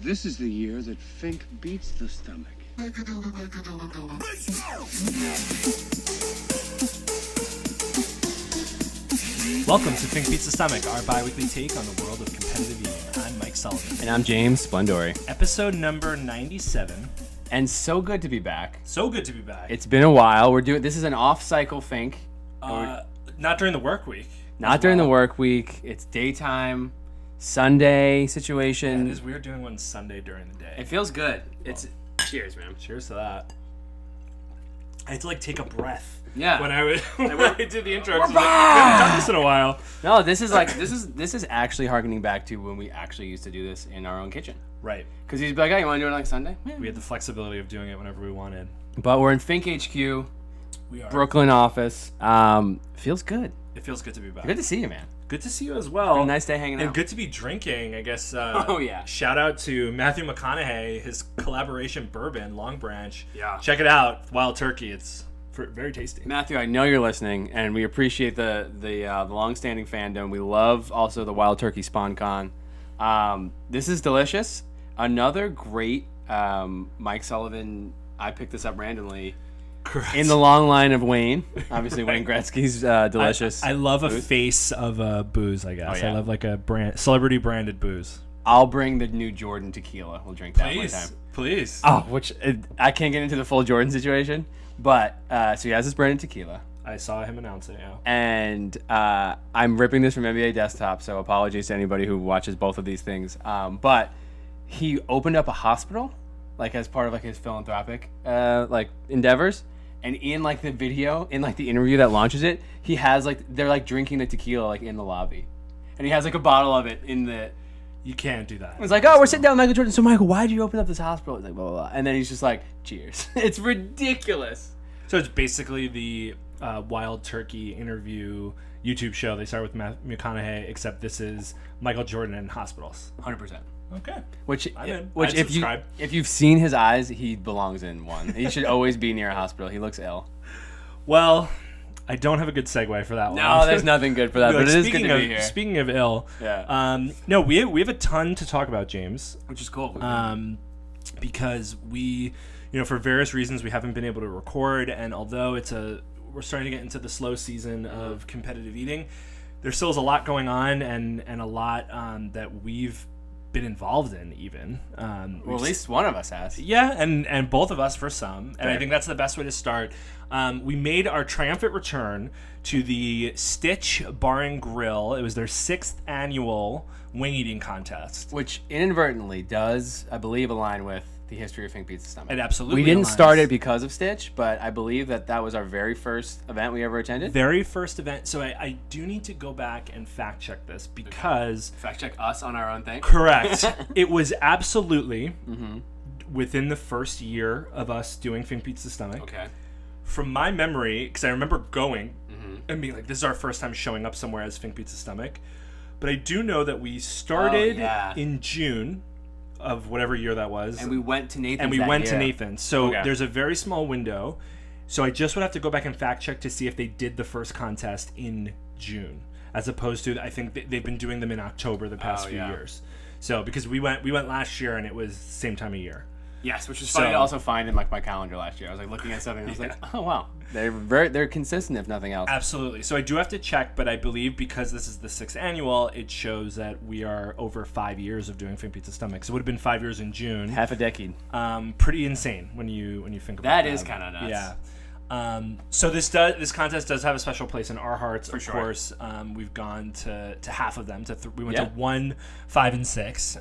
This is the year that Fink beats the stomach. Welcome to Fink Beats the Stomach, our bi-weekly take on the world of competitive eating. I'm Mike Sullivan. And I'm James Splendori. Episode number 97. And so good to be back. So good to be back. It's been a while. This is an off-cycle Fink. Not during the work week. Not during the work week. It's daytime, Sunday situation. Yeah, it is weird doing one Sunday during the day. It feels good. Cheers, man. Cheers to that. I had to take a breath. Yeah. When I did the intro, 'cause we haven't done this in a while. No, this is actually harkening back to when we actually used to do this in our own kitchen. Right. Because he'd be like, "Oh, you want to do it like Sunday?" Yeah. We had the flexibility of doing it whenever we wanted. But we're in Fink HQ, We are. Brooklyn office. Feels good. It feels good to be back. Good to see you, man. Good to see you as well. A nice day hanging out. And good to be drinking, I guess. Oh, yeah. Shout out to Matthew McConaughey, his collaboration bourbon, Long Branch. Yeah. Check it out. Wild Turkey. It's very tasty. Matthew, I know you're listening, and we appreciate the long-standing fandom. We love also the Wild Turkey Spawn Con. This is delicious. Another great Mike Sullivan. I picked this up randomly. Correct. In the long line of Wayne. Obviously, Wayne Gretzky's delicious. I love a booze. face of booze, I guess. Oh, yeah. I love a celebrity branded booze. I'll bring the new Jordan tequila. We'll drink that one time. Please. Oh, I can't get into the full Jordan situation, but so he has this branded tequila. I saw him announce it, yeah. And I'm ripping this from NBA Desktop, so apologies to anybody who watches both of these things. But he opened up a hospital, as part of his philanthropic endeavors. And in the video, in the interview that launches it, he has they're drinking the tequila in the lobby, and he has a bottle of it in the. You can't do that. It's oh, we're sitting down with Michael Jordan. So Michael, why did you open up this hospital? It's blah blah blah, and then he's just cheers. It's ridiculous. So it's basically the Wild Turkey interview YouTube show. They start with Matthew McConaughey, except this is Michael Jordan in hospitals. 100%. Okay. Which I'd if you've seen his eyes, he belongs in one. He should always be near a hospital. He looks ill. Well, I don't have a good segue for that one. No, there's nothing good for that, but it is good to be here. Speaking of ill, yeah. No, we have a ton to talk about, James. Which is cool. Because we, for various reasons, we haven't been able to record, and although we're starting to get into the slow season of competitive eating, there still is a lot going on, and a lot that we've been involved in even. Well, at least one of us has. Yeah, and both of us for some. And Fair. I think that's the best way to start. We made our triumphant return to the Stitch Bar and Grill. It was their 6th annual wing eating contest. Which inadvertently does, I believe, align with the history of Fink Beats the Stomach. It absolutely We didn't aligns. start it because of Stitch, but I believe that was our very first event we ever attended. Very first event. So I do need to go back and fact check this because... Fact check us on our own thing? Correct. It was absolutely within the first year of us doing Fink Beats the Stomach. Okay. From my memory, because I remember going and being this is our first time showing up somewhere as Fink Beats the Stomach. But I do know that we started in June of whatever year that was. And we went to Nathan's. So there's a very small window. So I just would have to go back and fact check to see if they did the first contest in June, as opposed to I think they've been doing them in October the past few years. So because we went last year and it was same time of year. Yes, which is funny to also find in my calendar last year. I was looking at something and I was oh wow, they're consistent if nothing else. Absolutely. So I do have to check, but I believe because this is the 6th annual, it shows that we are over 5 years of doing Fink Beats the Stomach. So it would have been 5 years in June. Half a decade. Pretty insane when you think about that. That is kind of nuts. Yeah. So this contest does have a special place in our hearts. For of sure. course, we've gone to half of them. We went to 1, 5, and 6.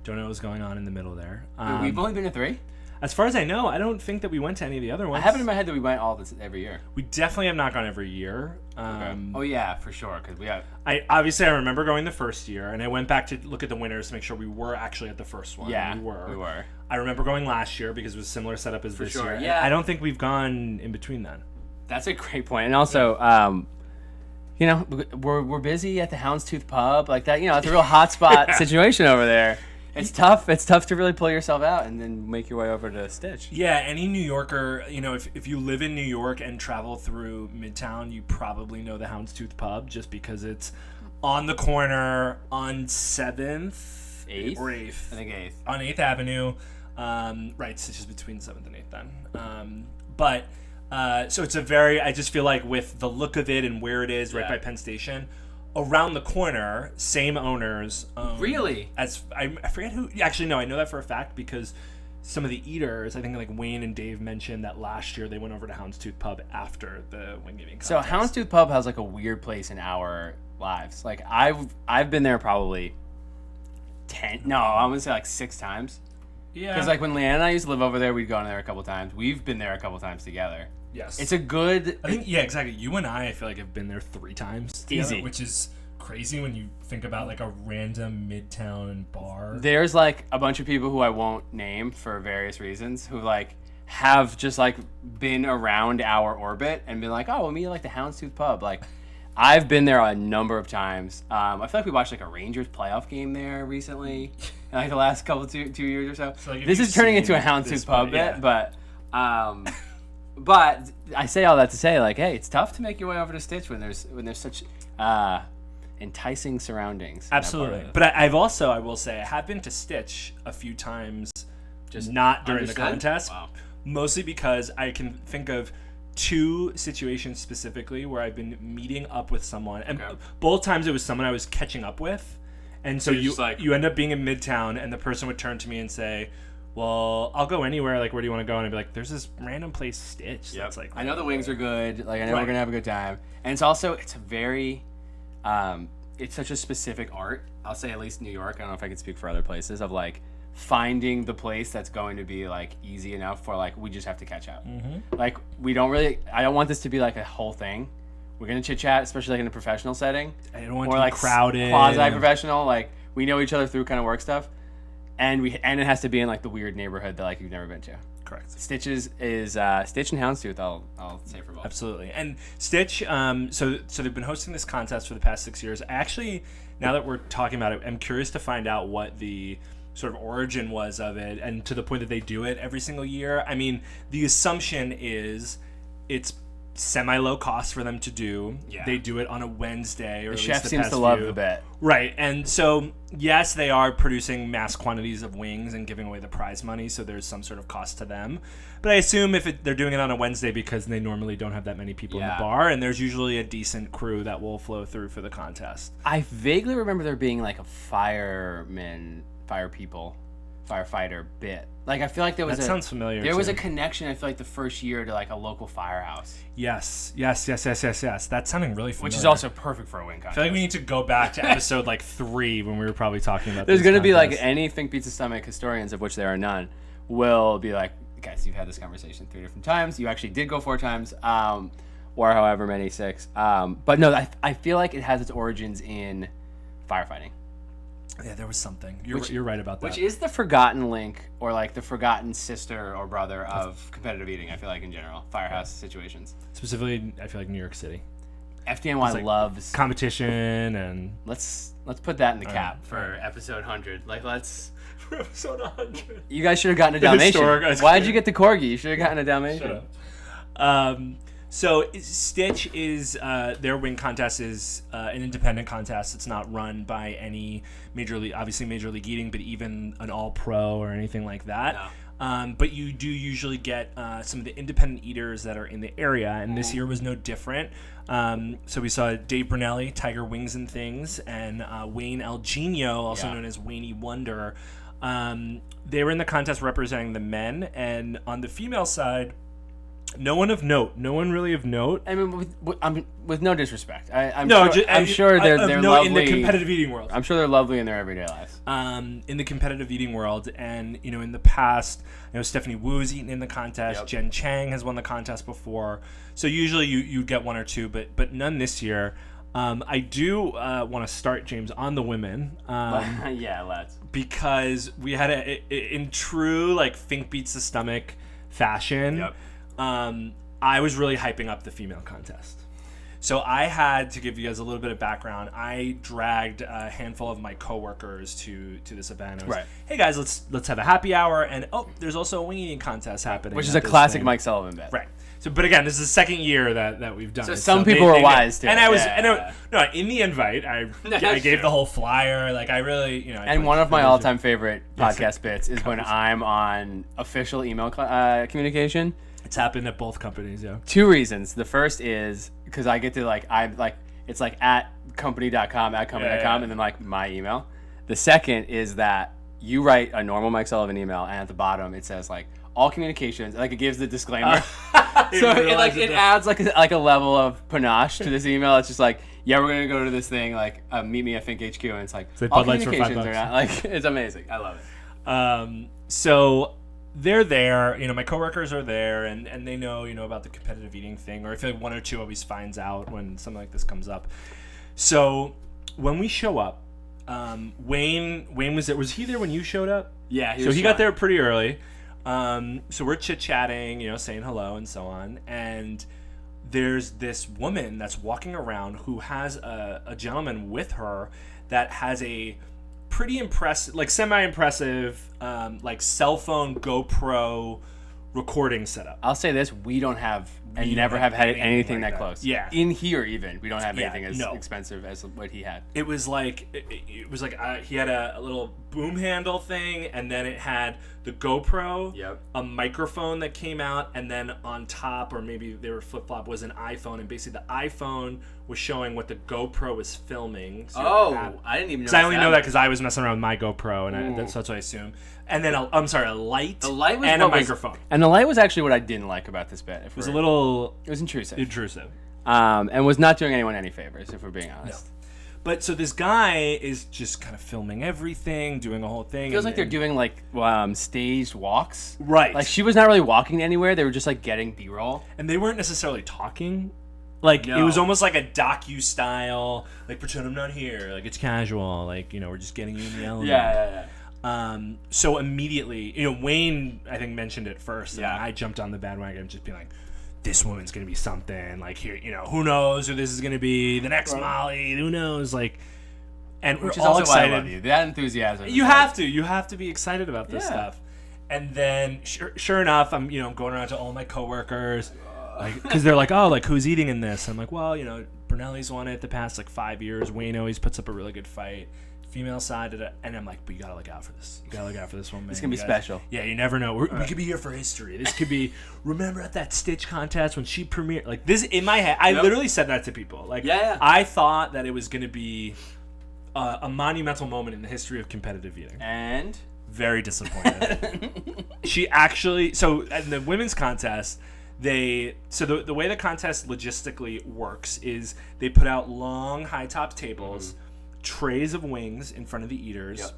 Don't know what was going on in the middle there. We've only been to 3? As far as I know, I don't think that we went to any of the other ones. I have it in my head that we went all this every year. We definitely have not gone every year. Oh yeah, for sure, because we have. I remember going the first year, and I went back to look at the winners to make sure we were actually at the first one. Yeah, we were. We I remember going last year because it was a similar setup as this sure, year. yeah. I don't think we've gone in between then. That's a great point, and also, we're busy at the Houndstooth Pub like that. It's a real hotspot situation over there. It's tough. It's tough to really pull yourself out and then make your way over to Stitch. Yeah, any New Yorker, if you live in New York and travel through Midtown, you probably know the Houndstooth Pub just because it's on the corner on 7th 8th? or 8th. I think 8th. On 8th Avenue. Right, Stitch is between 7th and 8th then. So it's a very, I just feel like with the look of it and where it is, right by Penn Station, around the corner, same owners. Really? As I forget who, actually no, I know that for a fact because some of the eaters, I think like Wayne and Dave mentioned that last year they went over to Houndstooth Pub after the wing eating contest. So Houndstooth Pub has like a weird place in our lives. Like I've been there probably 10, no, I'm gonna say like 6 times. Yeah. Because like when Leanne and I used to live over there, we'd gone there a couple times. We've been there a couple times together. Yes. It's a good... I think, yeah, exactly. You and I feel like have been there 3 times together, Easy. which is crazy when you think about like a random midtown bar. There's like a bunch of people who I won't name for various reasons who like have just like been around our orbit and been like, oh, we'll meet at like the Houndstooth Pub. Like I've been there a number of times. I feel like we watched like a Rangers playoff game there recently, in like the last couple two years or so. So, like, this is turning into a Houndstooth Pub bit, but I say all that to say like, hey, it's tough to make your way over to Stitch when there's such enticing surroundings. in that part Absolutely. of it. But I will say, I have been to Stitch a few times, just not during Understood? the contest. Wow. Mostly because I can think of 2 situations specifically where I've been meeting up with someone, and both times it was someone I was catching up with, and so you're you just like- you end up being in Midtown, and the person would turn to me and say, "Well, I'll go anywhere. Like, where do you want to go?" And I'd be like, "There's this random place, Stitch." Yep. That's like, I know the wings are good. Like I know Right. we're gonna have a good time, and it's a very, it's such a specific art. I'll say at least New York. I don't know if I can speak for other places of like finding the place that's going to be like easy enough for like we just have to catch up. Mm-hmm. Like we don't really. I don't want this to be like a whole thing. We're gonna chit chat, especially like in a professional setting. I don't want or to be like crowded, quasi professional. Like we know each other through kind of work stuff, and it has to be in like the weird neighborhood that like you've never been to. Correct. Stitch is Stitch and Houndstooth. I'll say for both. Absolutely. And Stitch, so they've been hosting this contest for the past 6 years. I actually, now that we're talking about it, I'm curious to find out what the sort of origin was of it, and to the point that they do it every single year. I mean, the assumption is it's semi-low cost for them to do. Yeah. They do it on a Wednesday. Or The at chef least the seems past to love few. the bet. Right. And so, yes, they are producing mass quantities of wings and giving away the prize money, so there's some sort of cost to them. But I assume they're doing it on a Wednesday because they normally don't have that many people in the bar, and there's usually a decent crew that will flow through for the contest. I vaguely remember there being like a firefighter bit. Like I feel like there was That sounds familiar, There was too. a connection. I feel like the first year to like a local firehouse, Yes. That's sounding really familiar. which is also perfect for a wing contest. I feel like we need to go back to episode like 3 when we were probably talking about There's this going to be like contest. any Fink Pizza Stomach historians, of which there are none, will be like, guys, you've had this conversation 3 different times. You actually did go 4 times, or however many 6. But no, I feel like it has its origins in firefighting. Yeah, there was something. You're right about that. Which is the forgotten link, or like the forgotten sister or brother of competitive eating, I feel like in general. Firehouse situations. Specifically, I feel like New York City. FDNY like loves... Competition and... Let's put that in the cap for episode 100. Like, let's... For episode 100. You guys should have gotten a Dalmatian. historic- Why did you get the Corgi? You should have gotten a Dalmatian. Shut up. So Stitch is their wing contest is an independent contest. It's not run by any major league eating, but even an all pro or anything like that. No. But you do usually get some of the independent eaters that are in the area, and this year was no different. So we saw Dave Brunelli, Tiger Wings and Things, and Wayne El Genio, also known as Wayne Wonder. They were in the contest representing the men, and on the female side, no one really of note. I mean, with no disrespect, I'm I'm sure they're lovely in the competitive eating world. I'm sure they're lovely in their everyday lives. In the competitive eating world, and in the past, Stephanie Wu's eaten in the contest. Yep. Jen Chang has won the contest before. So usually you get 1 or 2, but none this year. I do want to start, James, on the women. Yeah, let's. Because we had in true like Fink beats the stomach fashion. Yep. I was really hyping up the female contest. So I had to give you guys a little bit of background. I dragged a handful of my coworkers to this event. I was, Right. Hey guys, let's have a happy hour, and there's also a wing eating contest happening, Which is at a this classic thing. Mike Sullivan bit. Right. So, but again, this is the second year that we've done So it. some people were wise to and it. I was, Yeah. no, in the invite, I gave the whole flyer. Like I really, I And put one of my the- all-time favorite podcast bits is when I'm on official email communication. It's happened at both companies, yeah. 2 reasons. The first is because I get to it's like at company.com, Yeah. and then like my email. The second is that you write a normal Mike Sullivan email, and at the bottom it says like all communications, like it gives the disclaimer. So it adds like a level of panache to this email. It's just like, yeah, we're gonna go to this thing, like meet me at Fink HQ, and it's like Say all Bud Lights for communications $5. are not like it's amazing. I love it. So they're there, my coworkers are there, and they know, about the competitive eating thing, or I feel like one or two always finds out when something like this comes up. So when we show up, Wayne was there. Was he there when you showed up? Yeah, He got there pretty early. So we're chit-chatting, saying hello and so on. And there's this woman that's walking around who has a gentleman with her that has a pretty impressive, like semi-impressive, like cell phone GoPro recording setup. I'll say this: we don't have and We never don't have have had anything anything like that that. close. Yeah. In here, even we don't have Yeah, anything as no. expensive as what he had. It was like he had a little boom handle thing, and then it had the GoPro, Yep. a microphone that came out, and then on top, or maybe they were flip-flop, was an iPhone, and basically the iPhone was showing what the GoPro was filming. So I didn't even know. I only know that because I was messing around with my GoPro, and that's what I assume. And then a light, The light was and a what was- microphone. And the light was actually what I didn't like about this bit. It was a little It was intrusive. intrusive. And was not doing anyone any favors, if we're being honest. But so this guy is just kind of filming everything, doing a whole thing. It feels like they're doing like staged walks. Right. Like she was not really walking anywhere. They were just like getting B-roll. And they weren't necessarily talking. Like, No. it was almost like a docu-style, like, pretend I'm not here. Like, it's casual. Like, we're just getting you in the element. Yeah. So immediately, Wayne, I think, mentioned it first. And Yeah. I jumped on the bandwagon just being like, this woman's going to be something. Like, here, who knows who this is going to be. The next Molly, who knows? Like, and Which we're is all also excited. why I love you. That enthusiasm. is You like- have to. You have to be excited about this Yeah. stuff. And then, sure enough, I'm going around to all my coworkers, because they're like, oh, like who's eating in this? I'm like, well, Brunelli's won it the past like 5 years. Wayne always puts up a really good fight. Female side, and I'm like, but you gotta look out for this. You gotta look out for this one, man. It's gonna be You guys- special. Yeah, you never know. We could be here for history. This could be. Remember at that Stitch contest when she premiered? Like this in my head, I literally said that to people. Like, Yeah. I thought that it was gonna be a monumental moment in the history of competitive eating. And Very disappointed. She actually, so in the women's contest, the way the contest logistically works is they put out long high top tables, trays of wings in front of the eaters, Yep.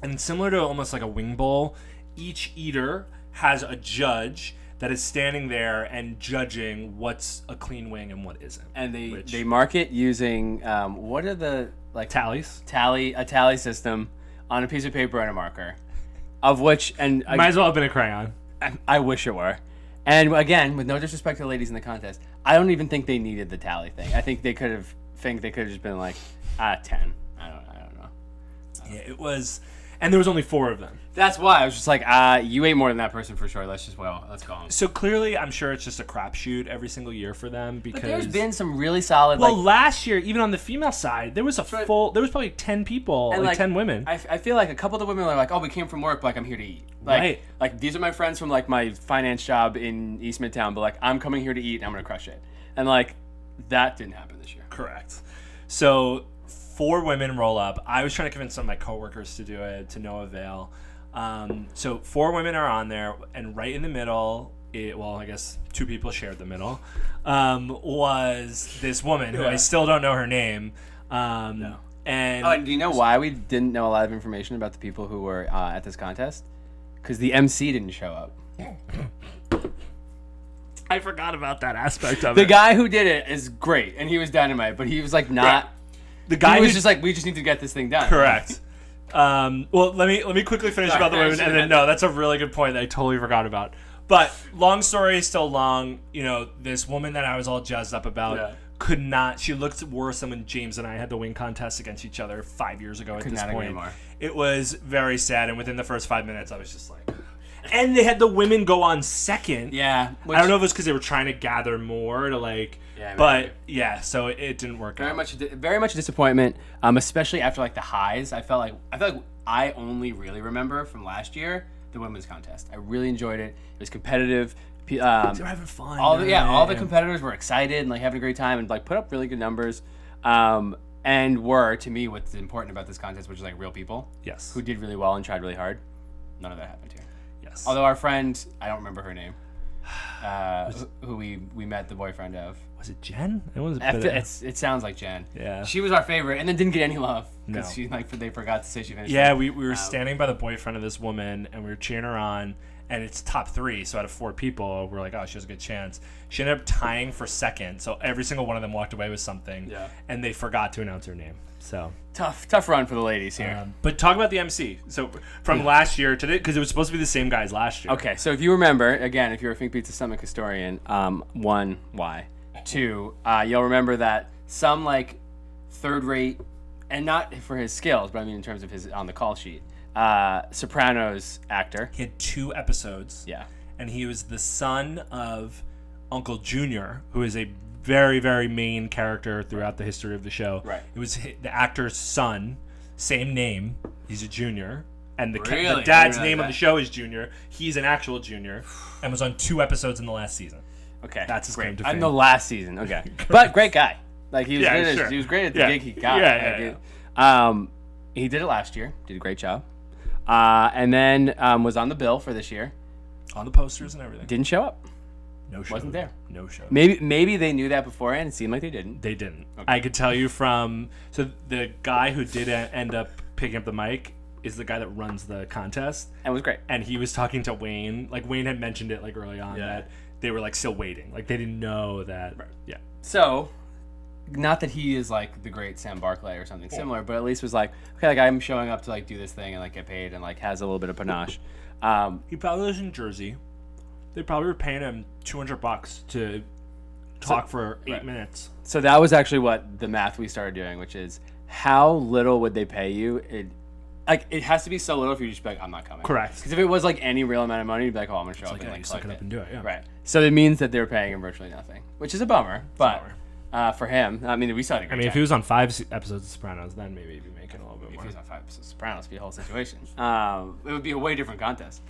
and similar to almost like a wing bowl, each eater has a judge that is standing there and judging what's a clean wing and what isn't. and Which- they mark it using what are the like tallies. a tally system on a piece of paper and a marker, of which Might as well have been a crayon. I wish it were. And again, with no disrespect to the ladies in the contest, I don't even think they needed the tally thing. I think they could have just been like 10. I don't know. Yeah, it was, and there was only 4 of them. That's why I was just like, you ate more than that person for sure. Let's go home. So clearly, I'm sure it's just a crapshoot every single year for them because But there's been some really solid. well, like, last year, even on the female side, there was there was probably 10 people, and like 10 women. I feel like a couple of the women are like, oh, we came from work, but like I'm here to eat. Like, Right. like these are my friends from like my finance job in East Midtown, but like I'm coming here to eat and I'm gonna crush it. And like that didn't happen this year. Correct. So 4 women roll up. I was trying to convince some of my coworkers to do it, to no avail. So 4 women are on there, and right in the middle, I guess 2 people shared the middle, was this woman who I still don't know her name. No. And Oh, and do you know why we didn't know a lot of information about the people who were at this contest? Because the MC didn't show up. I forgot about that aspect of The it. guy who did it is great, and he was dynamite, but he was like not. The guy He was who- just like, we just need to get this thing done. Correct. Well, let me quickly finish Sorry, about the I women, should've and then had no, that's a really good point that I totally forgot about. But long story still long, this woman that I was all jazzed up about Yeah. could not. She looked worse than when James and I had the wing contest against each other 5 years ago. At Could this not agree point, more. it was very sad. And within the first 5 minutes, I was just like, and they had the women go on second. Yeah. I don't know if it was because they were trying to gather more to like. Yeah, but maybe. yeah, so it didn't work Very out. very much a disappointment. Especially after like the highs. I felt like I only really remember from last year the women's contest. I really enjoyed it. It was competitive. They were having fun. All the competitors were excited and like having a great time and like put up really good numbers. And were, to me, what's important about this contest, which is like real people. Yes. Who did really well and tried really hard. None of that happened here. Yes. Although our friend, I don't remember her name, who we met the boyfriend of. Was it Jen? It was. It sounds like Jen. Yeah. She was our favorite, and then didn't get any love because No. she they forgot to say she finished. Yeah, we were standing by the boyfriend of this woman, and we were cheering her on. And it's top 3, so out of 4 people, we're like, oh, she has a good chance. She ended up tying for second, so every single one of them walked away with something. Yeah. And they forgot to announce her name. So tough run for the ladies here. but talk about the MC. So from last year to today, because it was supposed to be the same guys last year. Okay, so if you remember, again, if you're a Fink Pizza Stomach historian, 1, why? 2, you'll remember that some like third-rate, and not for his skills, but I mean in terms of his on the call sheet, Sopranos actor. He had 2 episodes. Yeah. And he was the son of Uncle Junior, who is a very, very main character throughout the history of the show. Right. It was the actor's son, same name. He's a junior. And the Really? dad's I didn't name know of the that. show is Junior. He's an actual junior and was on 2 episodes in the last season. Okay. That's his claim to I'm fame. the last season. Okay. But great guy. Like he was Yeah, good sure. he was great at the Yeah. gig he got. Yeah, Like, he did it last year. Did a great job. And then was on the bill for this year. On the posters and everything. Didn't show up. No show. Wasn't there. No show. Maybe they knew that beforehand. It seemed like they didn't. They didn't. I could tell you from... So the guy who did end up picking up the mic is the guy that runs the contest. And it was great. And he was talking to Wayne. Like, Wayne had mentioned it, like, early on that they were, like, still waiting. Like, they didn't know that... Right. Yeah. So, not that he is, like, the great Sam Barclay or something similar, but at least was like, okay, like, I'm showing up to, like, do this thing and, like, get paid and, like, has a little bit of panache. He probably lives in Jersey. They probably were paying him $200 to talk for 8 minutes. So that was actually what the math we started doing, which is how little would they pay you? It has to be so little if you just be like, I'm not coming. Correct. Because if it was like any real amount of money, you'd be like, oh, I'm gonna show up Like, and yeah, like you suck collect it up and do it. Yeah. Right. So it means that they're paying him virtually nothing, which is a bummer. But for him, I mean, we saw it. I mean, if he was on 5 episodes of Sopranos, then maybe he'd be making a little bit if more. he was on 5 episodes of Sopranos, it'd be a whole situation. It would be a way different contest.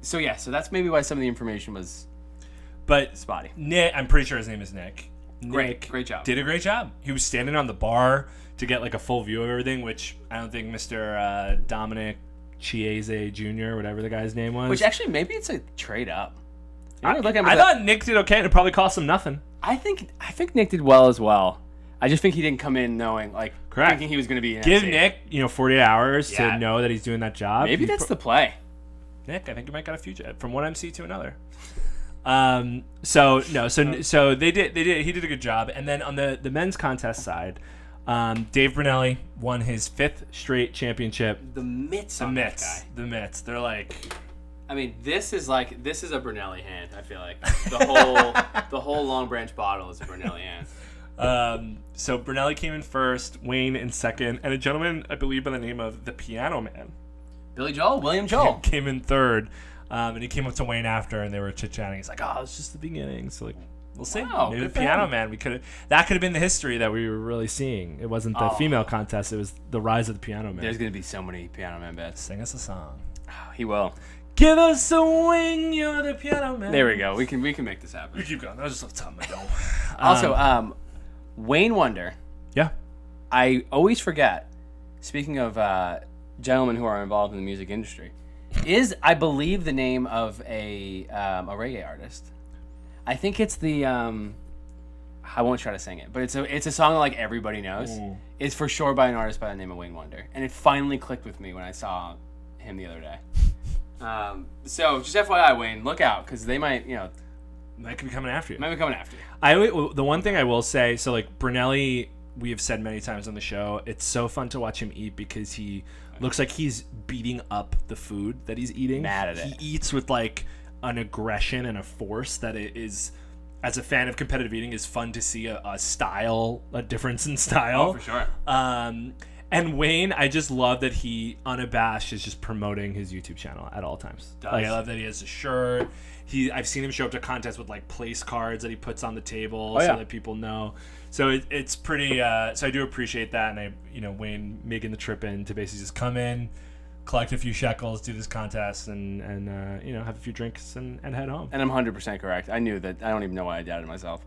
So yeah, so that's maybe why some of the information was But spotty. Nick, I'm pretty sure his name is Nick. Nick Great job. Did a great job. He was standing on the bar to get like a full view of everything, which I don't think Mr. Dominic Chiese Jr., whatever the guy's name was. Which actually, maybe it's a trade up. I thought Nick did okay, and it probably cost him nothing. I think Nick did well as well. I just think he didn't come in knowing, like, Correct. thinking he was going to be an Give MC. Nick, 48 hours Yeah. to know that he's doing that job. Maybe that's the play. Nick, I think you might got a future from one MC to another. So they did. He did a good job. And then on the men's contest side, Dave Brunelli won his 5th straight championship. The mitts on that guy. The mitts. They're like, I mean, this is a Brunelli hand. I feel like the whole Long Branch bottle is a Brunelli hand. So Brunelli came in first, Wayne in second, and a gentleman I believe by the name of the Piano Man William Joel. came in third. And he came up to Wayne after, and they were chit-chatting. He's like, "Oh, it's just the beginning." So like, we'll see. Wow, Maybe the good for Piano him. Man. That could have been the history that we were really seeing. It wasn't the female contest. It was the rise of the Piano Man. There's going to be so many Piano Man bets. Sing us a song. He will. Give us a wing, you're the Piano Man. There we go. We can make this happen. We keep going. That was just off the top of my dome. Also, Wayne Wonder. Yeah. I always forget, speaking of gentlemen who are involved in the music industry, is, I believe, the name of a reggae artist. I think it's the I won't try to sing it, but it's a song that like everybody knows. It's for sure by an artist by the name of Wayne Wonder, and it finally clicked with me when I saw him the other day. So just FYI, Wayne, look out, because they might Might be coming after you. be coming after you. The one thing I will say, so like Brunelli, we have said many times on the show, it's so fun to watch him eat because he looks like he's beating up the food that he's eating. Mad at it. He eats with like an aggression and a force that it is as a fan of competitive eating, is fun to see a difference in style. Oh, for sure. And Wayne, I just love that he, unabashed, is just promoting his YouTube channel at all times. Like, I love that he has a shirt. I've seen him show up to contests with like place cards that he puts on the table so that people know. So it's pretty. So I do appreciate that, and Wayne making the trip in to basically just come in, collect a few shekels, do this contest, and have a few drinks and head home. And I'm 100% correct. I knew that. I don't even know why I doubted myself.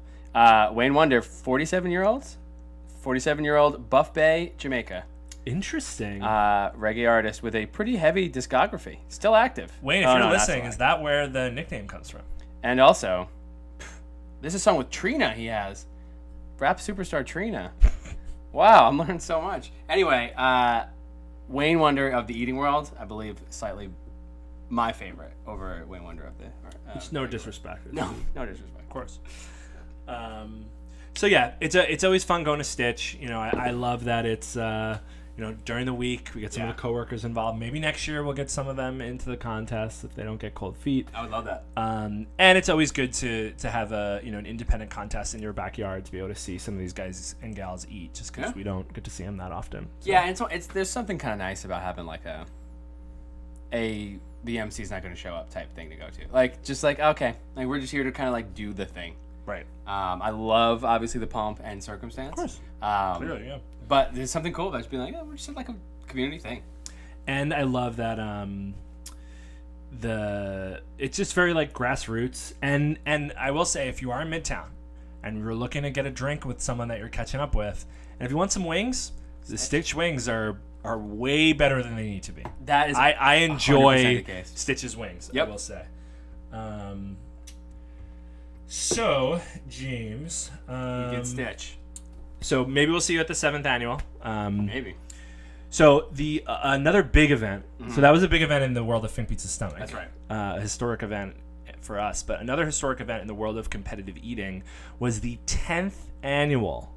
Wayne Wonder, 47-year-old, Buff Bay, Jamaica. Interesting. Reggae artist with a pretty heavy discography. Still active. Wayne, if you're listening, is that where the nickname comes from? And also, this is a song with Trina he has. Rap superstar Trina. Wow, I'm learning so much. Anyway, Wayne Wonder of the eating world, I believe slightly my favorite over Wayne Wonder of the... it's no disrespect. No disrespect. Of course. So yeah, it's always fun going to Stitch. I love that it's during the week we get some of the coworkers involved. Maybe next year we'll get some of them into the contest if they don't get cold feet. I would love that. And it's always good to have an independent contest in your backyard to be able to see some of these guys and gals eat, just because we don't get to see them that often. So. Yeah, and so there's something kind of nice about having like the MC's not going to show up type thing to go to. Like, just like, okay, like we're just here to kind of like do the thing. Right. I love obviously the pomp and circumstance. Of course. Clearly, yeah. But there's something cool about just being like, we're just like a community thing. And I love that it's just very like grassroots. And I will say, if you are in Midtown and you're looking to get a drink with someone that you're catching up with, and if you want some wings, the Stitch wings are way better than they need to be. That is, I enjoy the case. Stitch's wings. Yep. I will say. So, James, you get Stitch. So maybe we'll see you at the 7th annual. Maybe. So the another big event. Mm-hmm. So that was a big event in the world of Fink Pizza Stomach. That's right. A historic event for us. But another historic event in the world of competitive eating was the 10th annual,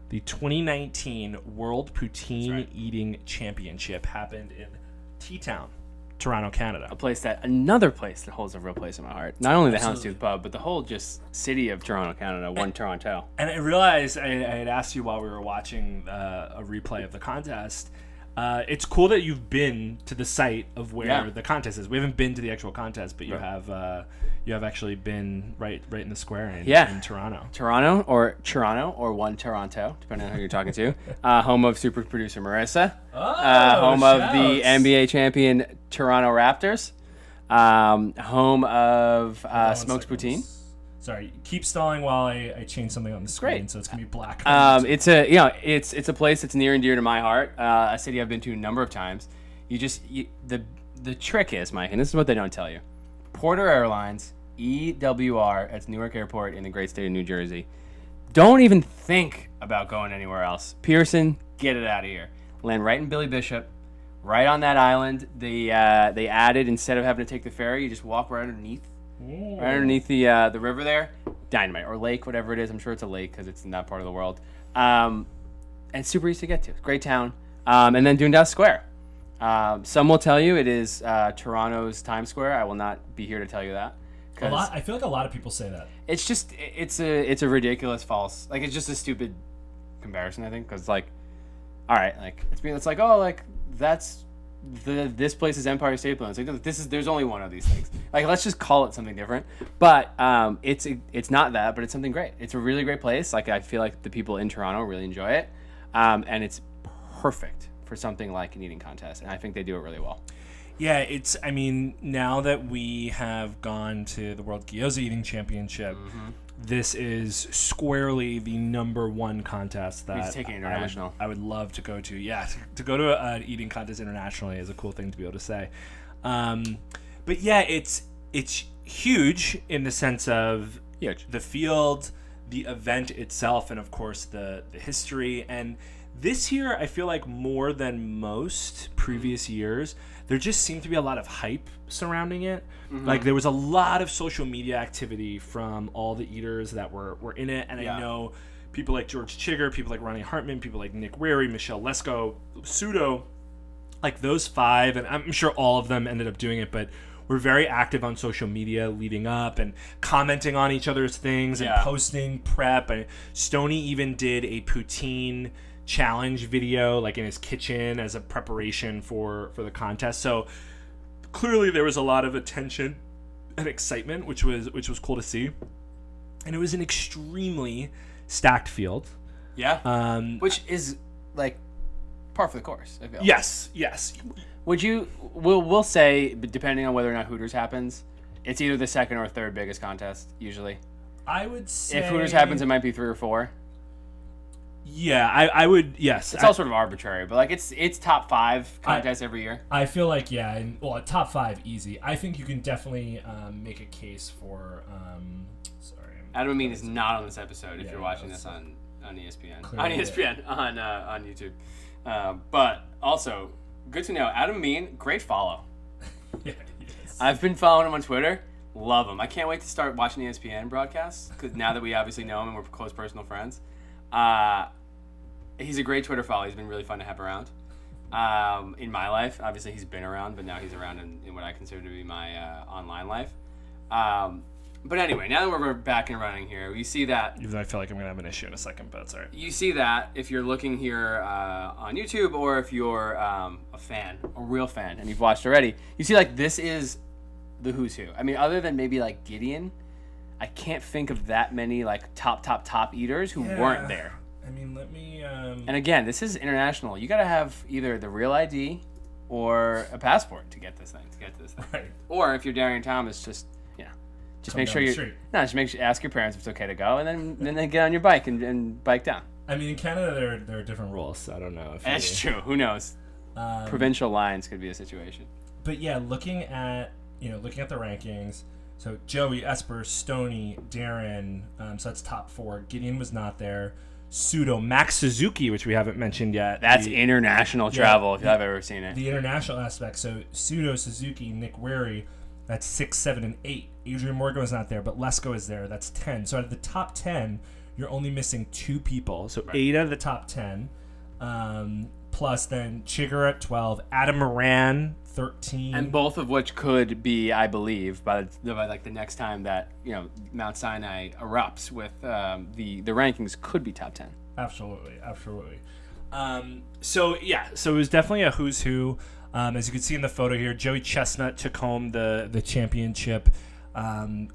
the 2019 World Poutine Eating Championship happened in T-Town, Toronto, Canada. Another place that holds a real place in my heart. Not only the Houndstooth Pub, but the whole just city of Toronto, Canada, Toronto. And I realized I had asked you while we were watching a replay of the contest. It's cool that you've been to the site of where the contest is. We haven't been to the actual contest, but you have actually been right in the square in Toronto. Toronto or One Toronto, depending on who you're talking to. Home of super producer Marissa. Home of the NBA champion Toronto Raptors. Home of Smokes Poutine. Sorry, keep stalling while I change something on the screen. Great. So it's gonna be black. It's a place that's near and dear to my heart. A city I've been to a number of times. The trick is, Mike, and this is what they don't tell you. Porter Airlines, EWR, that's Newark Airport in the great state of New Jersey. Don't even think about going anywhere else. Pearson, get it out of here. Land right in Billy Bishop, right on that island. They added, instead of having to take the ferry, you just walk right underneath. Ooh. Right underneath the river there, dynamite, or lake, whatever it is. I'm sure it's a lake because it's in that part of the world. And it's super easy to get to. It's a great town. And then Dundas Square. Some will tell you it is Toronto's Times Square. I will not be here to tell you that. I feel like a lot of people say that. It's just it's a ridiculous false, like, it's just a stupid comparison, I think, because like, all right, like it's like, oh, like that's this place is Empire State Building. It's like there's only one of these things. Like, let's just call it something different. But it's not that, but it's something great. It's a really great place. Like, I feel like the people in Toronto really enjoy it, and it's perfect for something like an eating contest, and I think they do it really well. Yeah, I mean, now that we have gone to the World Gyoza Eating Championship, this is squarely the number one contest that international. I would love to go to. Yeah, to go to an eating contest internationally is a cool thing to be able to say. But yeah, it's huge in the sense of the field, the event itself, and of course the history. And this year, I feel like more than most previous years, there just seemed to be a lot of hype surrounding it. Like, there was a lot of social media activity from all the eaters that were in it. And I know people like George Chigger, people like Ronnie Hartman, people like Nick Rary, Michelle Lesko, Pseudo, like those five, and I'm sure all of them ended up doing it, but were very active on social media leading up and commenting on each other's things and posting prep. And Stoney even did a poutine challenge video like in his kitchen as a preparation for the contest. So clearly there was a lot of attention and excitement, which was cool to see. And it was an extremely stacked field. Yeah. Which is like par for the course, I feel. Yes. We'll say, depending on whether or not Hooters happens, it's either the second or third biggest contest, usually. I would say... If Hooters happens, it might be 3 or 4. Yeah, I would, yes. It's all sort of arbitrary, but like it's top 5 contests every year. I feel like, top 5 easy. I think you can definitely make a case for... Adam Amin is not on this episode if you're watching this on ESPN. On ESPN, on YouTube. But also, good to know, Adam Amin, great follow. Yeah, yes. I've been following him on Twitter. Love him. I can't wait to start watching ESPN broadcasts, because now that we obviously know him and we're close personal friends. He's a great Twitter follow. He's been really fun to have around. In my life, obviously he's been around, but now he's around in what I consider to be my online life. But anyway, now that we're back and running here, you see that... Even though I feel like I'm going to have an issue in a second, but it's all right. You see that if you're looking here on YouTube, or if you're a fan, a real fan, and you've watched already, you see like this is the who's who. I mean, other than maybe like Gideon, I can't think of that many like top eaters who weren't there. I mean, let me... And again, this is international. You got to have either the real ID or a passport to get this thing. Right. Or if you're Darian Thomas, just make sure ask your parents if it's okay to go, and then get on your bike and bike down. I mean, in Canada there are different rules, so I don't know. That's true. Who knows? Provincial lines could be a situation. But yeah, looking at the rankings, so Joey, Esper, Stoney, Darren, so that's top 4. Gideon was not there. Pseudo, Max Suzuki, which we haven't mentioned yet. That's international travel, if I've ever seen it. The international aspect. So Pseudo, Suzuki, Nick Wary, that's 6, 7, and 8. Adrian Morgan is not there, but Lesko is there. That's 10. So out of the top 10, you're only missing 2 people. So 8 out of the top 10. Plus then Chigger at 12, Adam Moran 13, and both of which could be, I believe, by like the next time that Mount Sinai erupts with the rankings, could be top 10. Absolutely. So it was definitely a who's who. As you can see in the photo here, Joey Chestnut took home the championship.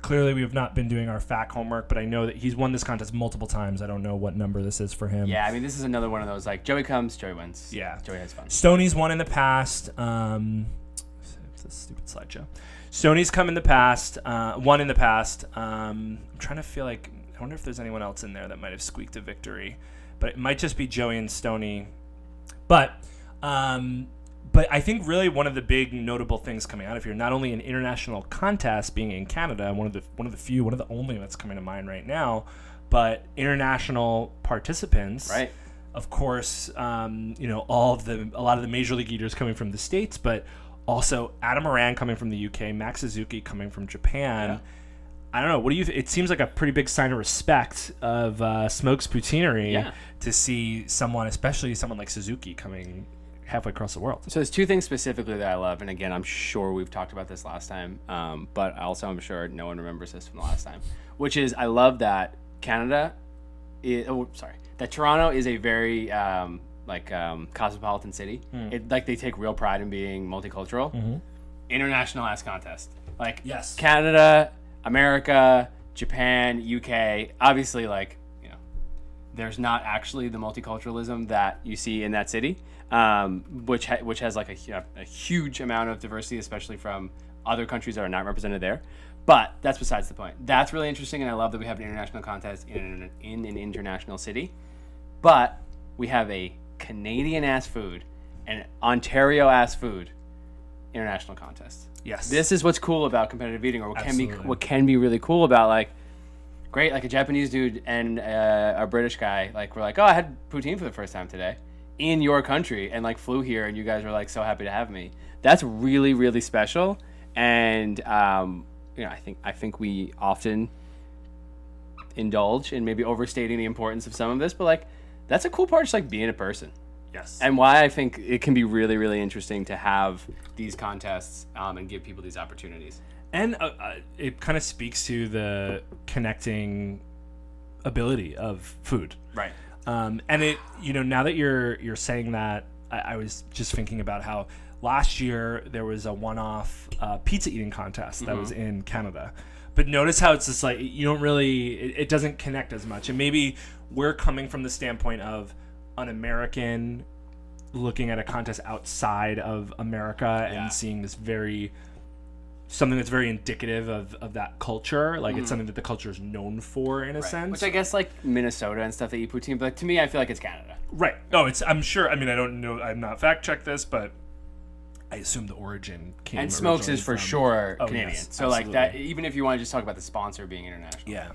Clearly, we have not been doing our FAQ homework, but I know that he's won this contest multiple times. I don't know what number this is for him. Yeah, I mean, this is another one of those, like, Joey comes, Joey wins. Yeah. Joey has fun. Stoney's won in the past. It's a stupid slideshow. Stoney's won in the past. I'm trying to feel like, I wonder if there's anyone else in there that might have squeaked a victory. But it might just be Joey and Stoney. But I think really one of the big notable things coming out of here, not only an international contest being in Canada, one of the only that's coming to mind right now, but international participants. Right. Of course, a lot of the major league eaters coming from the States, but also Adam Moran coming from the UK, Max Suzuki coming from Japan. Yeah. I don't know. What do you? It seems like a pretty big sign of respect of Smoke's Poutineery to see someone, especially someone like Suzuki, coming halfway across the world. So there's 2 things specifically that I love, and again, I'm sure we've talked about this last time, but also I'm sure no one remembers this from the last time, which is I love that that Toronto is a very cosmopolitan city. They take real pride in being multicultural. Mm-hmm. International ass contest. Like, yes. Canada, America, Japan, UK, obviously, there's not actually the multiculturalism that you see in that city, which has like a huge amount of diversity, especially from other countries that are not represented there. But that's besides the point. That's really interesting, and I love that we have an international contest in an international city. But we have a Canadian-ass food and Ontario-ass food international contest. Yes. This is what's cool about competitive eating, or what can be really cool about, great, a Japanese dude and a British guy, we're like, oh, I had poutine for the first time today in your country, and flew here, and you guys were so happy to have me. That's really, really special, and I think we often indulge in maybe overstating the importance of some of this, but that's a cool part, just being a person. Yes. And why I think it can be really, really interesting to have these contests and give people these opportunities. And it kind of speaks to the connecting ability of food. Right. And it, now that you're saying that, I was just thinking about how last year there was a one-off pizza eating contest that was in Canada. But notice how it's just like, you don't really, it doesn't connect as much. And maybe we're coming from the standpoint of an American looking at a contest outside of America and seeing this something that's very indicative of that culture. Like it's something that the culture is known for in a sense. Which I guess like Minnesota and stuff, they eat poutine, but like, to me, I feel like it's Canada. Right. Oh, I'm sure. I mean, I don't know. I'm not fact checked this, but I assume the origin came. And Smokes is for sure Canadian. Yes, so absolutely. like that, even if you want to just talk about the sponsor being international. Yeah.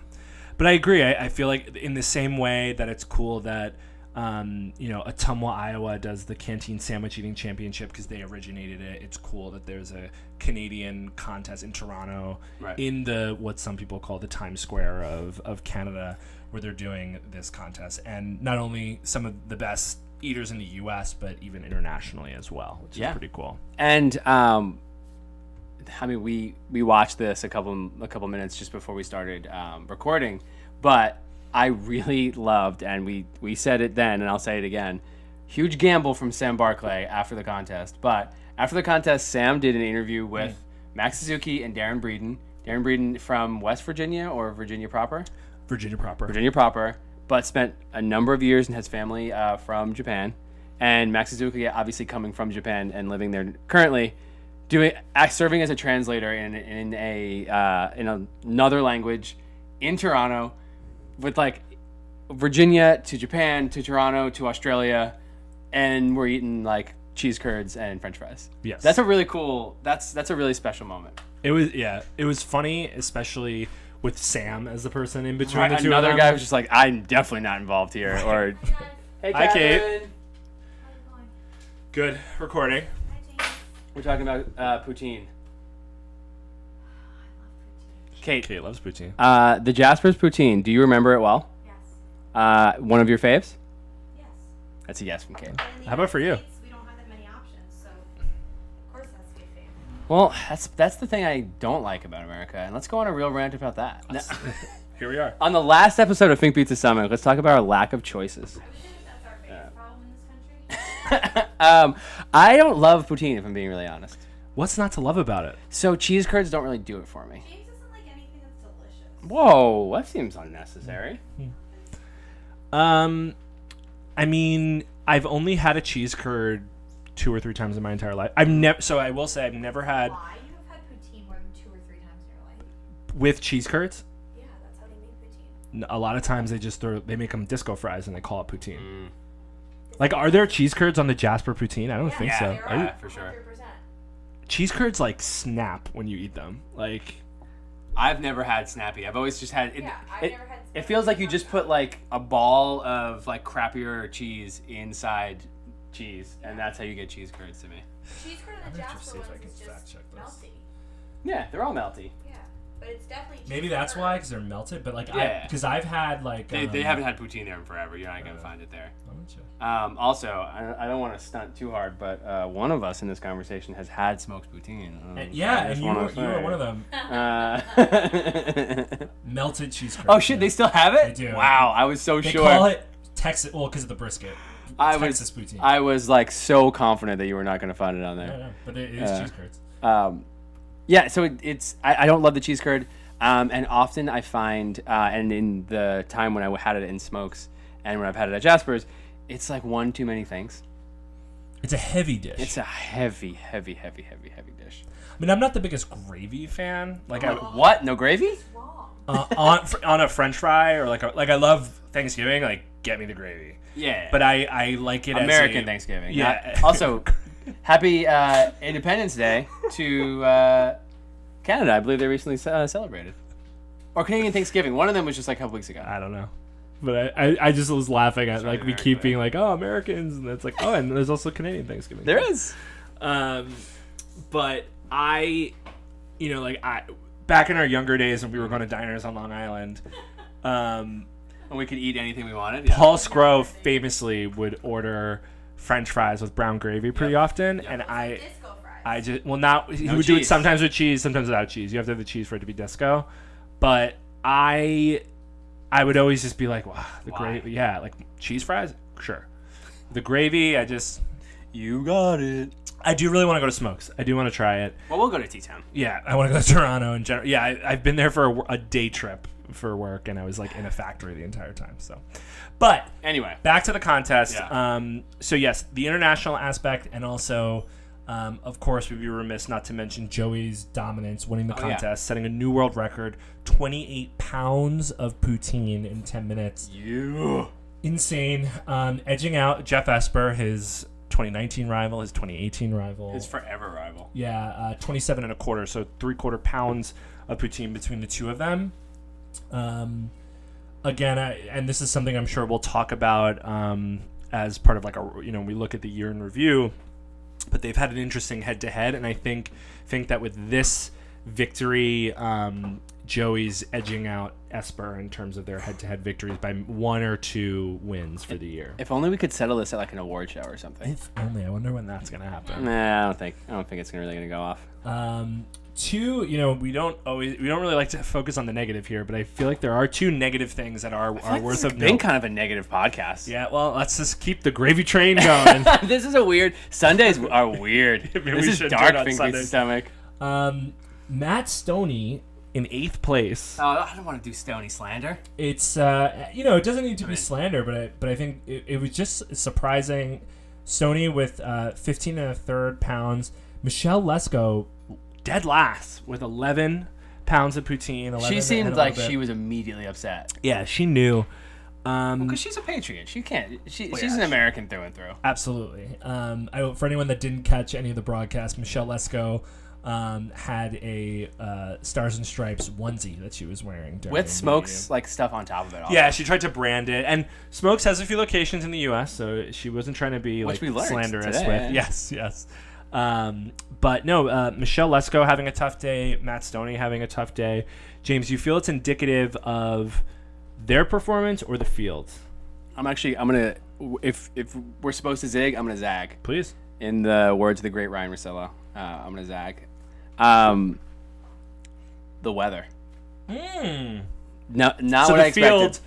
But I agree. I feel like in the same way that it's cool that, Ottumwa, Iowa does the Canteen Sandwich Eating Championship because they originated it. It's cool that there's a Canadian contest in Toronto in what some people call the Times Square of Canada, where they're doing this contest. And not only some of the best eaters in the U.S., but even internationally as well, which is pretty cool. And I mean, we watched this a couple minutes just before we started recording, but I really loved, and we said it then, and I'll say it again, huge gamble from Sam Barclay after the contest. But after the contest, Sam did an interview with Max Suzuki and Darren Breeden. Darren Breeden from West Virginia or Virginia proper? Virginia proper. Virginia proper, but spent a number of years and has family from Japan. And Max Suzuki, obviously coming from Japan and living there currently, serving as a translator in another language in Toronto, with like Virginia to Japan to Toronto to Australia, and we're eating like cheese curds and French fries. Yes, that's a really cool. That's a really special moment. It was funny, especially with Sam as the person in between the two. Another of them. guy was just like, I'm definitely not involved here. Or hey, hi, Kate. Catherine. Good recording. We're talking about poutine. Kate loves poutine. The Jasper's poutine. Do you remember it well? Yes. One of your faves? Yes. That's a yes from Kate. How about for you? We don't have that many options, so of course it has to be a favorite. Well, that's the thing I don't like about America, and let's go on a real rant about that. Here we are. On the last episode of Fink Beats the Summit, let's talk about our lack of choices. I would say that's our biggest problem in this country. I don't love poutine, if I'm being really honest. What's not to love about it? So cheese curds don't really do it for me. James doesn't like anything that's delicious. Whoa, that seems unnecessary. I mean, I've only had a cheese curd 2 or 3 times in my entire life. I will say I've never had Why? You have had poutine more than 2 or 3 times in your life. with cheese curds. Yeah, that's how they make poutine. A lot of times they make them disco fries and they call it poutine. Like, are there cheese curds on the Jasper poutine? I don't think so. There Are you- are, for sure. 100%. cheese curds like snap when you eat them. Like, I've never had snappy. I've always just had it. Yeah, I've it, never had it feels like you just put like a ball of like crappier cheese inside cheese, and that's how you get cheese curds to me. Cheese curd on the Jasper ones is just melty. Yeah, they're all melty. Yeah, but it's definitely cheese maybe that's curd. why, because they're melted. But like, Yeah. because I've had like They haven't had poutine there in forever. You're not gonna find it there. I'm gonna check. Also, I don't want to stunt too hard, but one of us in this conversation has had smoked poutine. And you were one of them. Melted cheese curds. Oh shit, they still have it? They do. Wow, I was so They sure. call it Texas. Well, because of the brisket. Texas poutine. I was like so confident that you were not going to find it on there. Yeah, but it is cheese curds. Yeah, so it's I don't love the cheese curd, and often I find, and in the time when I had it in Smokes and when I've had it at Jasper's, it's like one too many things. It's a heavy dish. It's a heavy dish. I mean, I'm not the biggest gravy fan. Like, What? No gravy? What's wrong? on a French fry or like I love Thanksgiving. Like, get me the gravy. Yeah. But I like it American as Thanksgiving. Yeah. Also, happy Independence Day to Canada. I believe they recently celebrated. Or Canadian Thanksgiving. One of them was just like a couple weeks ago. I don't know. But I just was laughing at like we keep being like, oh, Americans, and it's like, oh, and there's also Canadian Thanksgiving. There is. But back in our younger days when we were going to diners on Long Island, And we could eat anything we wanted. Paul Scrow famously would order French fries with brown gravy pretty often, and Disco fries. I just not he No would do it cheese. sometimes with cheese, sometimes without cheese. You have to have the cheese for it to be disco, but I would always just be like, wow, the gravy, yeah, like cheese fries, sure. The gravy, You got it. I do really want to go to Smokes. I do want to try it. Well, we'll go to T-Town. Yeah, I want to go to Toronto in general. Yeah, I've been there for a day trip for work, and I was like in a factory the entire time. So, but Anyway. back to the contest. Yeah. So yes, the international aspect, and also, of course, we'd be remiss not to mention Joey's dominance, winning the contest, setting a new world record: 28 pounds of poutine in 10 minutes. You. Insane. Edging out Jeff Esper, his 2019 rival, his 2018 rival. His forever rival. Yeah, 27 and a quarter, so 3/4 pounds of poutine between the two of them. Again, and this is something I'm sure we'll talk about as part of like we look at the year in review. But they've had an interesting head-to-head, and I think that with this victory, Joey's edging out Esper in terms of their head-to-head victories by 1 or 2 wins for the year. If only we could settle this at like an award show or something. If only. I wonder when that's gonna happen. Nah, I don't think it's really gonna go off. 2, we don't really like to focus on the negative here, but I feel like there are 2 negative things that are worth of been note. kind of a negative podcast. Yeah, well, let's just keep the gravy train going. This is a weird. Sundays are weird. Maybe This we is should do dark it on Fink Sundays. stomach. Matt Stoney in 8th place. Oh, I don't want to do Stony slander. It's it doesn't need to be slander, but I think it was just surprising. Stoney with 15 and a third pounds. Michelle Lesko dead last with 11 pounds of poutine. 11 She seemed and a like little bit. she was immediately upset. Yeah, she knew. Because she's a patriot. She can't. She's an American through and through. Absolutely. For anyone that didn't catch any of the broadcast, Michelle Lesko had a Stars and Stripes onesie that she was wearing during With the Smokes like stuff on top of it all. Yeah, she tried to brand it, and Smokes has a few locations in the U.S., so she wasn't trying to be Which we like learned slanderous today. with. Yes. But no, Michelle Lesko having a tough day, Matt Stoney having a tough day. James, you feel it's indicative of their performance or the field? I'm gonna. If we're supposed to zig, I'm gonna zag. Please. In the words of the great Ryan Russillo, I'm gonna zag. The weather. No, not So what the I expected. field,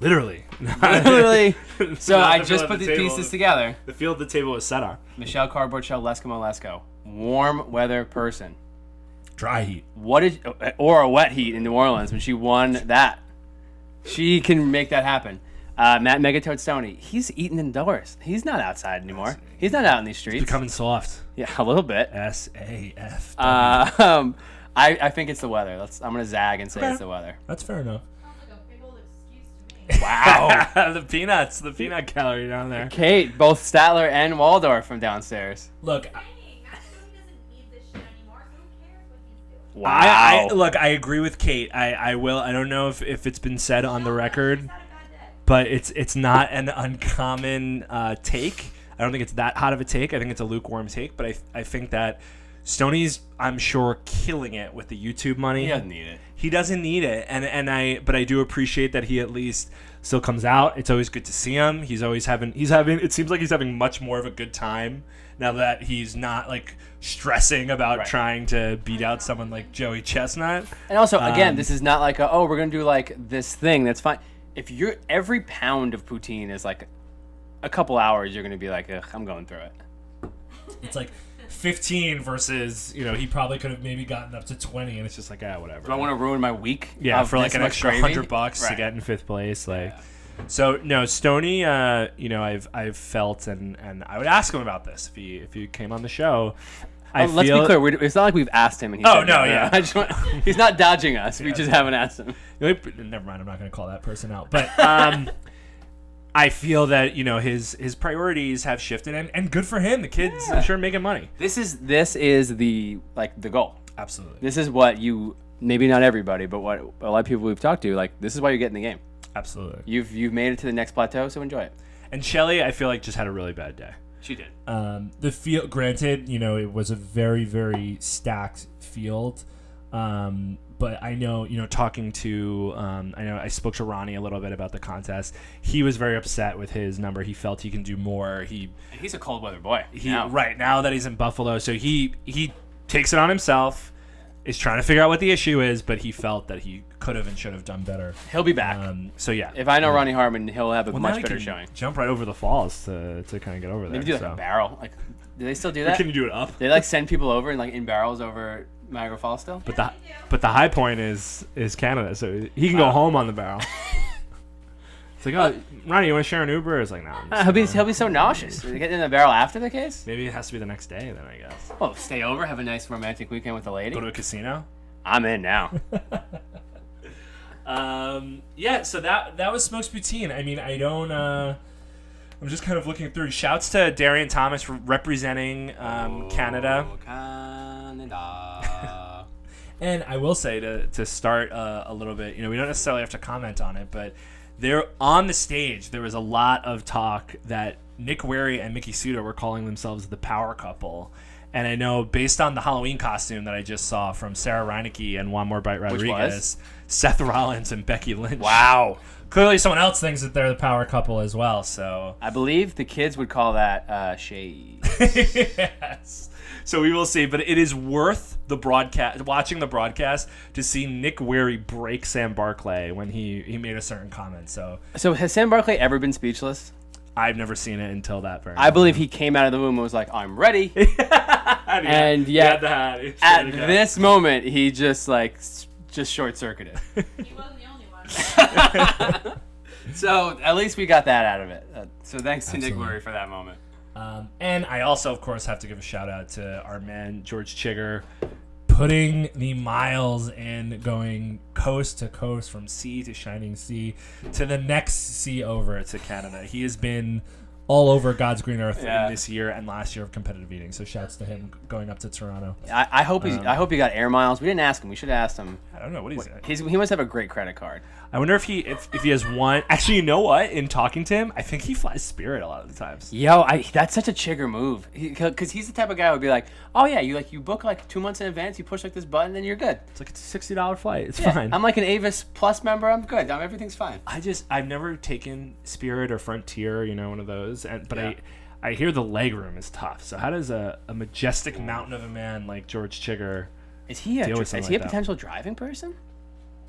literally. Literally. So Not I the just field put at the the table. pieces together. The field the table was set on. Michelle Cardboard Shell Leskimo Lesko. Warm weather person. Dry heat. Or a wet heat in New Orleans when she won that. She can make that happen. Matt Megatoad Stoney. He's eating indoors. He's not outside anymore. He's not out in these streets. Becoming soft. Yeah, a little bit. SAF. I think it's the weather. I'm gonna zag and say it's the weather. That's fair enough. Sounds like a big old excuse to me. Wow. the peanut gallery down there. Kate, both Statler and Waldorf from downstairs. Look, Hey, Matt Stone doesn't need this shit anymore, so who cares what he's doing? Wow. I look. I agree with Kate. I will. I don't know if it's been said on the record, He's had a bad day. but it's not an uncommon take. I don't think it's that hot of a take. I think it's a lukewarm take. But I think that Stoney's, I'm sure, killing it with the YouTube money. He doesn't need it. He doesn't need it, but I do appreciate that he at least still comes out. It's always good to see him. He's having. It seems like he's having much more of a good time now that he's not like stressing about Right. trying to beat out someone like Joey Chestnut. And also, again, this is not like we're gonna do like this thing. That's fine. If every pound of poutine is like a couple hours, you're gonna be like, ugh, I'm going through it. It's like 15 versus he probably could have maybe gotten up to 20, and it's just like whatever. Do I want to ruin my week? Yeah, of for like this an much extra gravy? $100 to Right. get in 5th place, like. So no, Stoney. I've felt, and I would ask him about this if he came on the show. Let's be clear. It's not like we've asked him. And he Oh, said no, yeah. I just he's not dodging us. We just haven't asked him. Never mind. I'm not going to call that person out, but I feel that his priorities have shifted, and good for him. The kid's I'm sure making money. This is the goal. Absolutely. This is what maybe not everybody, but what a lot of people we've talked to, like, this is why you get in the game. Absolutely. You've made it to the next plateau, so enjoy it. And Shelly, I feel like just had a really bad day. She did. The field, granted, it was a very, very stacked field, But I know, talking to, I know I spoke to Ronnie a little bit about the contest. He was very upset with his number. He felt he can do more. He's a cold weather boy. Right now that he's in Buffalo, so he takes it on himself. Is trying to figure out what the issue is, but he felt that he could have and should have done better. He'll be back. So yeah, if I know Ronnie Hartman, he'll have a now much he better can showing. Jump right over the falls to kind of get over there. Maybe do like a barrel. Like, do they still do that? Or can you do it up? They like send people over and like in barrels over Niagara Falls still. But the high point is Canada, so he can go home on the barrel. It's like, oh, Ronnie, you want to share an Uber? It's like, no. He'll be so nauseous. They get in the barrel after the case. Maybe it has to be the next day then, I guess. Well, stay over, have a nice romantic weekend with the lady. Go to a casino. I'm in now. Yeah, so that was Smokes Poutine. I mean, I don't. I'm just kind of looking through. Shouts to Darian Thomas for representing Canada. Canada. And I will say to start a little bit, we don't necessarily have to comment on it, but there on the stage there was a lot of talk that Nick Wary and Mickey Suda were calling themselves the power couple. And I know based on the Halloween costume that I just saw from Sarah Reinecke and Juan Morbite Rodriguez, Seth Rollins and Becky Lynch. Wow. Clearly someone else thinks that they're the power couple as well. So I believe the kids would call that shade. Yes. So we will see, but it is worth watching the broadcast to see Nick Wary break Sam Barclay when he made a certain comment. So has Sam Barclay ever been speechless? I've never seen it until that very I believe he came out of the womb and was like, I'm ready. And yet, at this moment, he just short-circuited. He wasn't the only one. So at least we got that out of it. So thanks to Absolutely. Nick Murray for that moment. And I also, of course, have to give a shout out to our man George Chigger, putting the miles in, going coast to coast from sea to shining sea to the next sea over to Canada. He has been all over God's green earth in this year and last year of competitive eating. So shouts to him going up to Toronto. I hope he got air miles. We didn't ask him. We should have asked him. I don't know what He must have a great credit card. I wonder if he has one. Actually, you know what? In talking to him, I think he flies Spirit a lot of the times. Yo, that's such a Chigger move. Because he's the type of guy who would be like, oh yeah, you book like 2 months in advance, you push like this button, and you're good. It's like it's a $60 flight. It's Yeah, fine. I'm like an Avis Plus member. I'm good. Everything's fine. I've never taken Spirit or Frontier, one of those, but I hear the leg room is tough. So how does a majestic mountain of a man like George Chigger Is he a deal with something like that? potential driving person?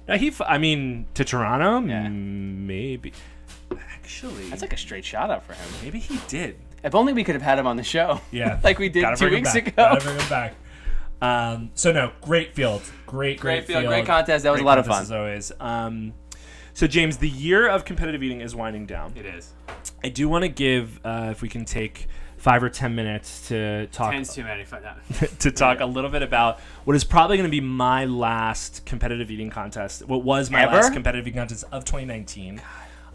To Toronto, Yeah. maybe. Actually, That's like a straight shot up for him. maybe he did. If only we could have had him on the show. Yeah, like we did Gotta 2 bring him weeks back. ago. Gotta bring him back. So no, great field, great Great field, great contest. That was a Great lot of contest fun. as always. So James, the year of competitive eating is winding down. It is. I do want to give, if we can take 5 or 10 minutes to talk. 10's too many. Find out. To talk a little bit about what is probably going to be my last competitive eating contest. What was my last competitive eating contest of 2019.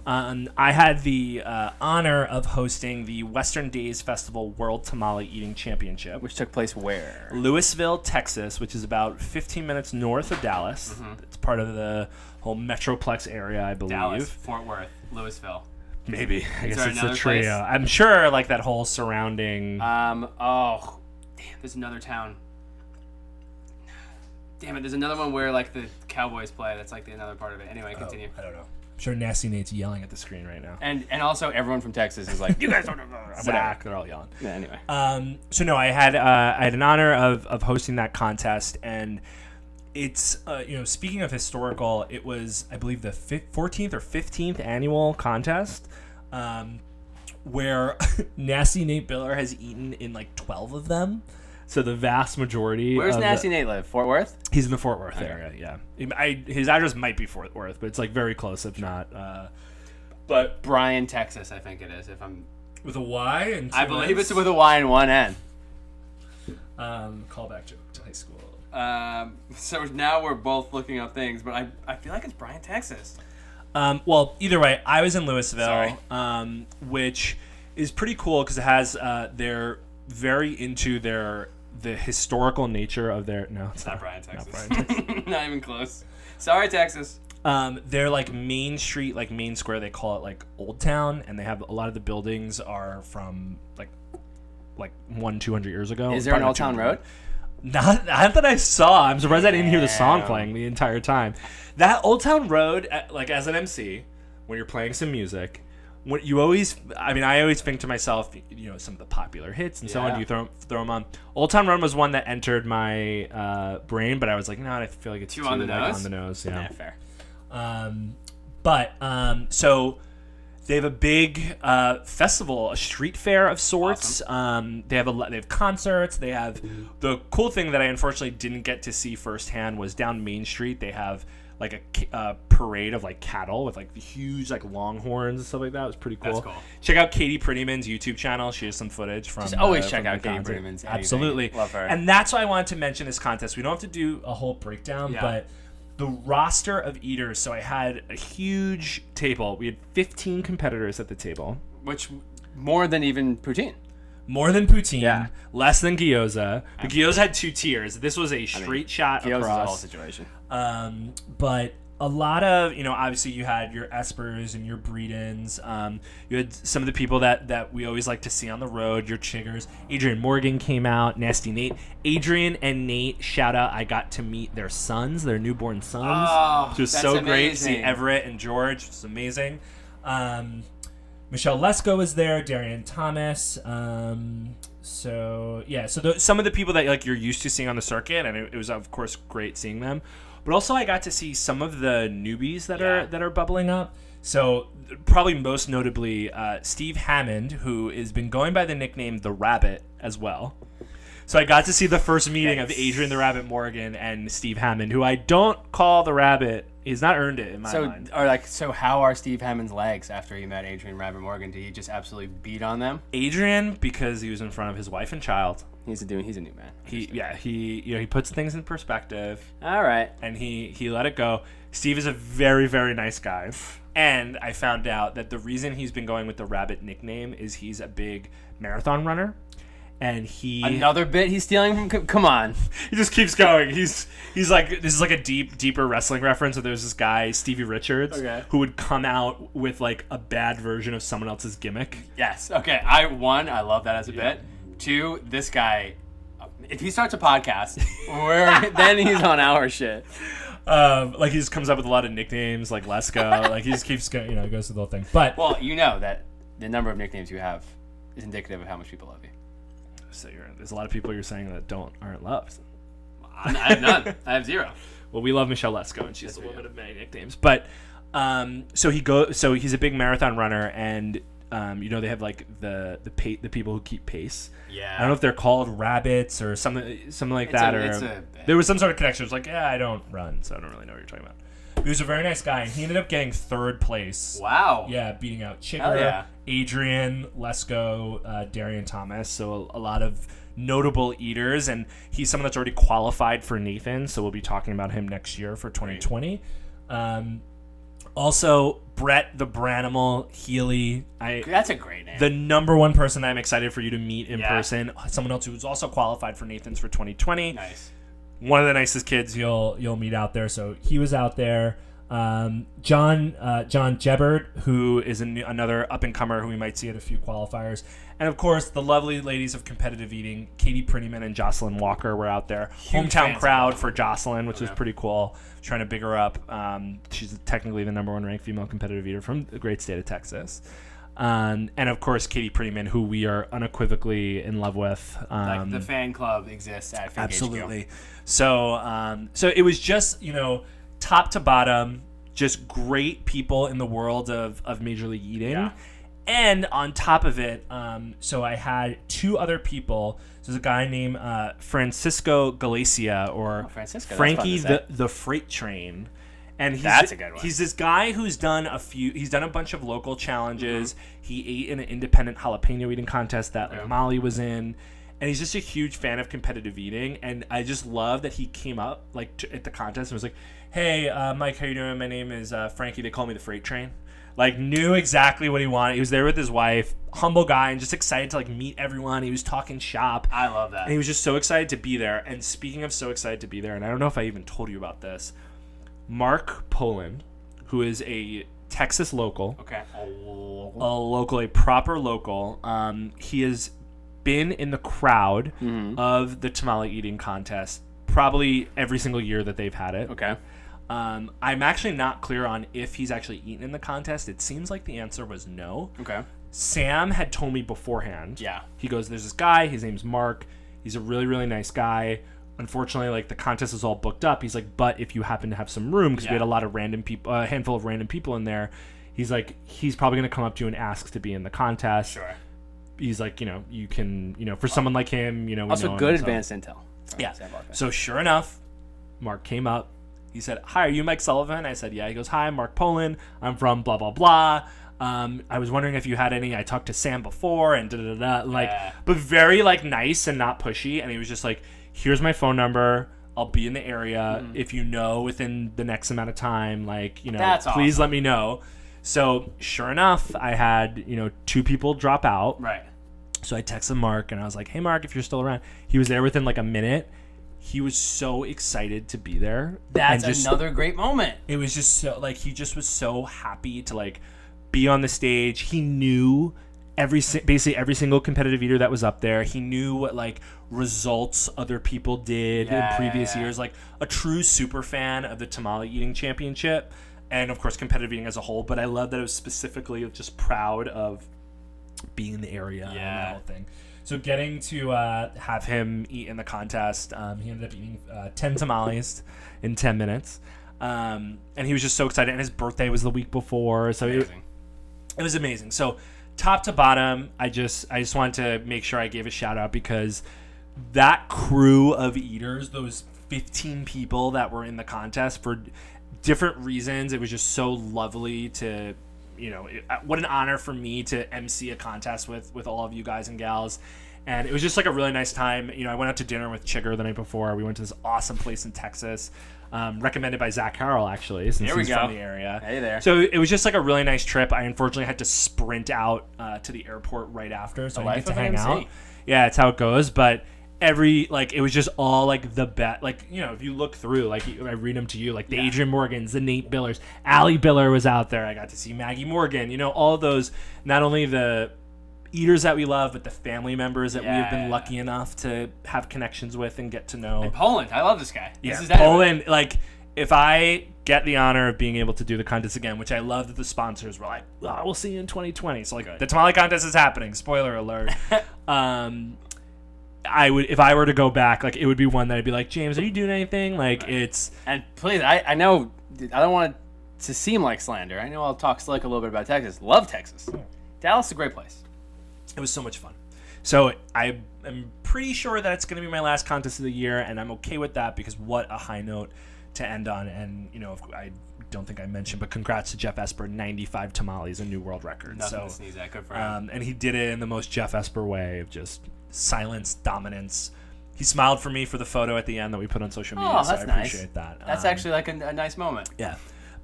I had the honor of hosting the Western Days Festival World Tamale Eating Championship. Which took place where? Lewisville, Texas, which is about 15 minutes north of Dallas. Mm-hmm. It's part of the whole Metroplex area, I believe. Dallas, Fort Worth, Lewisville. Maybe. I Is guess there it's a another trio. place? I'm sure like that whole surrounding... Damn, there's another town. Damn it, there's another one where like the Cowboys play. That's like another part of it. Anyway, continue. I don't know. I'm sure Nasty Nate's yelling at the screen right now. And also everyone from Texas is like, you guys don't know. Zach, they're all yelling. Yeah, anyway. So no, I had an honor of hosting that contest, and it's speaking of historical, it was I believe the 14th or 15th annual contest, where Nasty Nate Biller has eaten in like 12 of them. So the vast majority. Where's Nasty Nate live? Fort Worth? He's in the Fort Worth area. Yeah, his address might be Fort Worth, but it's like very close, if not. But Bryan, Texas, I think it is. If I'm with a Y and I believe it's with a Y and one N. Callback joke to high school. So now we're both looking up things, but I feel like it's Bryan, Texas. Well, either way, I was in Lewisville, which is pretty cool because it has they're very into the historical nature of their. No, it's not Bryan, Texas. Not Bryan, Texas. Not even close. Sorry, Texas. They're like Main Street, like Main Square. They call it like Old Town, and they have a lot of the buildings are from like 200 years ago. Is there an Old Town Road? Not that I saw. I'm surprised I didn't hear the song playing the entire time. That Old Town Road, like as an MC, when you're playing some music, what you always, I always think to myself, some of the popular hits and so on. You throw them on. Old Town Road was one that entered my brain, but I was like, no, I feel like it's too on the nose. On the nose, yeah. Fair. So they have a big festival, a street fair of sorts. Awesome. They have concerts. They have the cool thing that I unfortunately didn't get to see firsthand was down Main Street. They have like a parade of like cattle with like huge like longhorns and stuff like that. It was pretty cool. That's cool. Check out Katie Prettyman's YouTube channel. She has some footage from. Just always check from out the Katie concert. Prettyman's. Absolutely, Love her. And that's why I wanted to mention this contest. We don't have to do a whole breakdown, but the roster of eaters. So I had a huge table. We had 15 competitors at the table. Which more than even poutine. More than poutine, Yeah. less than gyoza. The gyoza had 2 tiers. This was a straight shot Gyoza's across. a whole situation. But a lot of, obviously you had your espers and your breed-ins. You had some of the people that we always like to see on the road, your chiggers. Adrian Morgan came out, Nasty Nate. Adrian and Nate, shout out, I got to meet their sons, their newborn sons. Oh, which was that's so great to see amazing. Everett and George. It was amazing. Michelle Lesko was there, Darian Thomas. So some of the people that like you're used to seeing on the circuit, and it was of course great seeing them. But also I got to see some of the newbies that are bubbling up. So probably most notably Steve Hammond, who has been going by the nickname The Rabbit as well. So I got to see the first meeting of Adrian the Rabbit Morgan and Steve Hammond, who I don't call the Rabbit. He's not earned it in my mind. So how are Steve Hammond's legs after he met Adrian Rabbit Morgan? Did he just absolutely beat on them? Adrian, because he was in front of his wife and child. He's a new man. He puts things in perspective. All right. And he let it go. Steve is a very, very nice guy. And I found out that the reason he's been going with the Rabbit nickname is he's a big marathon runner. And another bit he's stealing from. Come on, he just keeps going. He's like, this is like a deeper wrestling reference. So there's this guy Stevie Richards who would come out with like a bad version of someone else's gimmick. Yes. Okay. I love that as a bit. 2, this guy, if he starts a podcast, then he's on our shit. Like he just comes up with a lot of nicknames, like Lesko. Like he just keeps going, goes through the whole thing. But that the number of nicknames you have is indicative of how much people love you. So there's a lot of people you're saying that aren't loved. I have none. I have 0. Well, we love Michelle Lesko, and she's the woman of many nicknames. But so he's a big marathon runner, and they have like the people who keep pace. Yeah. I don't know if they're called rabbits or something like that, there was some sort of connection. It was like, I don't run, so I don't really know what you're talking about. He was a very nice guy, and he ended up getting 3rd place. Wow. Yeah, beating out Chigger, Adrian, Lesko, Darian Thomas. So a lot of notable eaters, and he's someone that's already qualified for Nathan, so we'll be talking about him next year for 2020. Also, Brett the Branimal Healy. That's a great name. The number one person that I'm excited for you to meet in person. Someone else who's also qualified for Nathan's for 2020. Nice. One of the nicest kids you'll meet out there. So he was out there. John Jebbard, who is another up-and-comer who we might see at a few qualifiers. And, of course, the lovely ladies of competitive eating, Katie Prettyman and Jocelyn Walker were out there. Hometown crowd for Jocelyn, which was pretty cool. Trying to big her up. She's technically the number 1 ranked female competitive eater from the great state of Texas. And, of course, Katie Prettyman, who we are unequivocally in love with. Like the fan club exists at Fink Absolutely. HQ. So it was just, top to bottom, just great people in the world of Major League Eating. Yeah. And on top of it, so I had 2 other people. So there's a guy named Francisco Galicia, or Frankie the Freight Train. And that's a good one. He's this guy who's done a bunch of local challenges. Mm-hmm. He ate in an independent jalapeno eating contest that Molly was in. And he's just a huge fan of competitive eating. And I just love that he came up at the contest and was like, hey, Mike, how you doing? My name is Frankie. They call me the Freight Train. Knew exactly what he wanted. He was there with his wife. Humble guy and just excited to meet everyone. He was talking shop. I love that. And he was just so excited to be there. And speaking of so excited to be there, and I don't know if I even told you about this, Mark Poland, who is a Texas local. Okay. A proper local. He is been in the crowd of the tamale eating contest probably every single year that they've had it. Okay. I'm actually not clear on if he's actually eaten in the contest. It seems like the answer was no. Okay. Sam had told me beforehand. Yeah. He goes, there's this guy, his name's Mark. He's a really, really nice guy. Unfortunately, like, the contest is all booked up. He's like, but if you happen to have some room, because we had a lot of random people, a handful of random people in there, he's like, he's probably going to come up to you and ask to be in the contest. Sure. He's like, you can, for someone like him, we also know good him, advanced intel. Yeah. So sure enough, Mark came up. He said, "Hi, are you Mike Sullivan?" I said, "Yeah." He goes, "Hi, I'm Mark Poland. I'm from blah, blah, blah. I was wondering if you had any. I talked to Sam before and da-da-da-da." Like, but very, like, nice and not pushy. And he was just like, "Here's my phone number. I'll be in the area. If you know within the next amount of time, like, That's please awesome. let me know." So sure enough, I had, 2 people drop out. Right. So I texted Mark and I was like, "Hey, Mark, if you're still around." He was there within like a minute. He was so excited to be there. That's and just, another great moment. It was just so, like, he just was so happy to, like, be on the stage. He knew basically every single competitive eater that was up there. He knew what, like, results other people did in previous years. Like, a true super fan of the Tamale Eating Championship and, of course, competitive eating as a whole. But I love that it was specifically just proud of being in the area and that whole thing. So getting to have him eat in the contest, he ended up eating 10 tamales in 10 minutes. And he was just so excited. And his birthday was the week before. So it was amazing. So top to bottom, I just wanted to make sure I gave a shout out because that crew of eaters, those 15 people that were in the contest for different reasons, it was just so lovely to... what an honor for me to MC a contest with all of you guys and gals. And it was just like a really nice time. I went out to dinner with Chigger the night before. We went to this awesome place in Texas, recommended by Zach Carroll, actually, since he's from the area. Hey there. So it was just like a really nice trip. I unfortunately had to sprint out to the airport right after, so I didn't get to hang out. Yeah, it's how it goes. But it was just all like the best. Like, if you look through, like, I read them to you, like the Adrian Morgans, the Nate Billers, Allie Biller was out there. I got to see Maggie Morgan. All of those, not only the eaters that we love, but the family members that we have been lucky enough to have connections with and get to know. And Poland, I love this guy. Yeah, Poland. Like, if I get the honor of being able to do the contest again, which I love that the sponsors were like, "We'll see you in 2020." So, like, the tamale contest is happening. Spoiler alert. I would, if I were to go back, like, it would be one that I'd be like, "James, are you doing anything?" Like, it's... And please, I know, I don't want it to seem like slander. I know I'll talk slick a little bit about Texas. Love Texas. Dallas is a great place. It was so much fun. So I am pretty sure that it's going to be my last contest of the year, and I'm okay with that because what a high note to end on. And, I don't think I mentioned, but congrats to Jeff Esper, 95 tamales, a new world record. Nothing to sneeze at. Good for him. And he did it in the most Jeff Esper way of just silence, dominance. He smiled for me for the photo at the end that we put on social media, Oh, so I that's nice. appreciate that. That's actually like a nice moment. Yeah.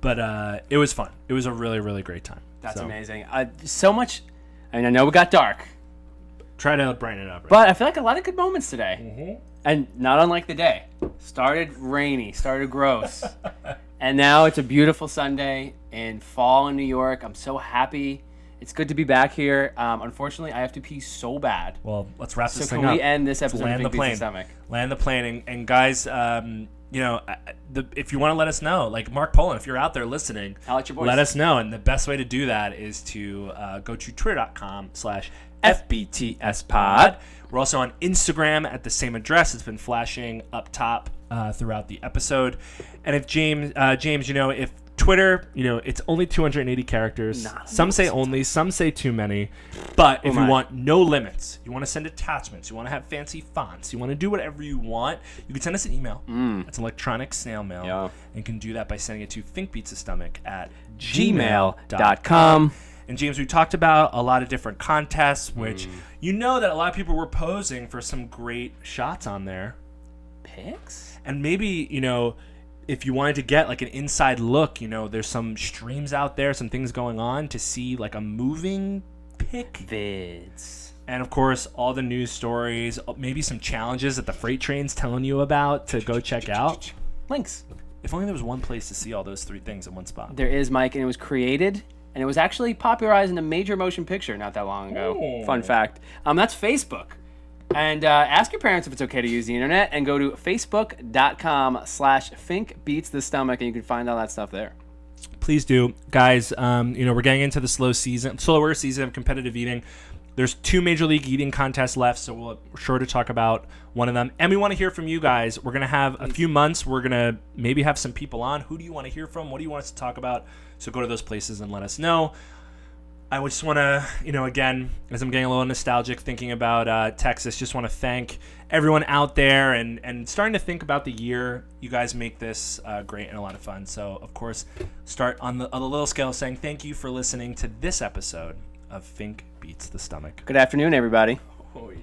But it was fun. It was a really, really great time. That's amazing. So much. I mean, I know we got dark. Try to brighten it up. Right? But I feel like a lot of good moments today. And not unlike the day. Started rainy, started gross. And now it's a beautiful Sunday in fall in New York. I'm so happy. It's good to be back here. Unfortunately, I have to pee so bad. Well, let's wrap this So thing can up. we end this episode land of the Big plane. Pizza Stomach? Land the plane. And guys, if you want to let us know, like Mark Poland, if you're out there listening, I'll let your boys. let us know. And the best way to do that is to go to twitter.com/FBTSpod. We're also on Instagram at the same address. It's been flashing up top throughout the episode. And if James, if Twitter, it's only 280 characters. Some say only, some say too many. But if you want no limits, you want to send attachments, you want to have fancy fonts, you want to do whatever you want, you can send us an email. It's an electronic snail mail. Yeah. And you can do that by sending it to thinkpizzastomach@gmail.com. And James, we talked about a lot of different contests, which that a lot of people were posing for some great shots on there. Pics? And maybe, if you wanted to get like an inside look, there's some streams out there, some things going on to see like a moving pic. Vids. And of course, all the news stories, maybe some challenges that the freight train's telling you about to go check out. Links. If only there was one place to see all those 3 things in one spot. There is, Mike, and it was created, and it was actually popularized in a major motion picture not that long ago. Oh. Fun fact. That's Facebook. And ask your parents if it's okay to use the internet, and go to facebook.com/finkbeatsthestomach, and you can find all that stuff there. Please do, guys. We're getting into the slower season of competitive eating. There's 2 Major League Eating contests left, so we're sure to talk about one of them. And we want to hear from you guys. We're going to have a few months. We're going to maybe have some people on. Who do you want to hear from? What do you want us to talk about? So go to those places and let us know. I just want to, again, as I'm getting a little nostalgic thinking about Texas, just want to thank everyone out there and starting to think about the year. You guys make this great and a lot of fun. So, of course, start on the little scale saying thank you for listening to this episode of Fink Beats the Stomach. Good afternoon, everybody. Oh, yeah.